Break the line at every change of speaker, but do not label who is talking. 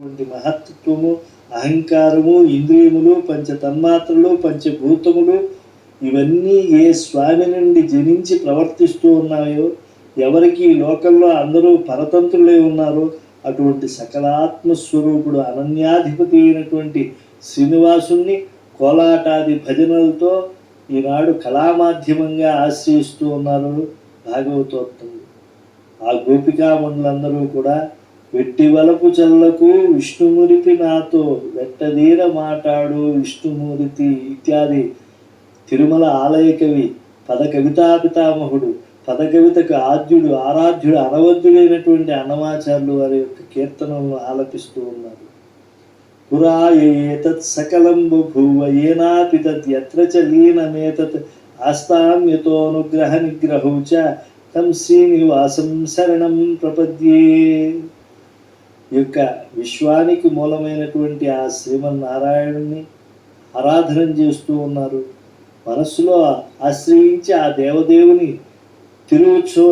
మహత్వము, అహంకారము, ఇంద్రియములు, పంచ తన్మాత్రలు, పంచభూతములు ఇవన్నీ ఏ స్వామి నుండి జనించి ప్రవర్తిస్తూ ఉన్నాయో, ఎవరికి ఈ లోకంలో అందరూ పరతంత్రులై ఉన్నారో అటువంటి సకలాత్మస్వరూపుడు అనన్యాధిపతి అయినటువంటి శ్రీనివాసుణ్ణి కోలాటాది భజనలతో ఈనాడు కళామాధ్యమంగా ఆశ్రయిస్తూ ఉన్నారు భాగవతోత్తములు. ఆ గోపికామణులందరూ కూడా వెట్టివలపు చల్లకు విష్ణుమూరితి నాతో వెట్టదీర మాటాడు విష్ణుమూరితి ఇత్యాది తిరుమల ఆలయ కవి పద కవితా పితామహుడు, పదకవితకు ఆద్యుడు, ఆరాధ్యుడు, అనవద్యుడైనటువంటి అన్నమాచార్యులు వారి యొక్క కీర్తనలను ఆలపిస్తూ ఉన్నారు. పురా ఏతత్ సకలం బభూవ ఏనాపి తత్ యత్ర చ లీనమేతత్ ఆస్తామ్యతోనుగ్రహ నిగ్రహౌ చ తం శ్రీనివాసం శరణం ప్రపద్యే. ఈ యొక్క విశ్వానికి మూలమైనటువంటి ఆ శ్రీమన్నారాయణుని ఆరాధన చేస్తూ ఉన్నారు. మనస్సులో ఆశ్రయించి ఆ దేవదేవుని తిరువుత్సవం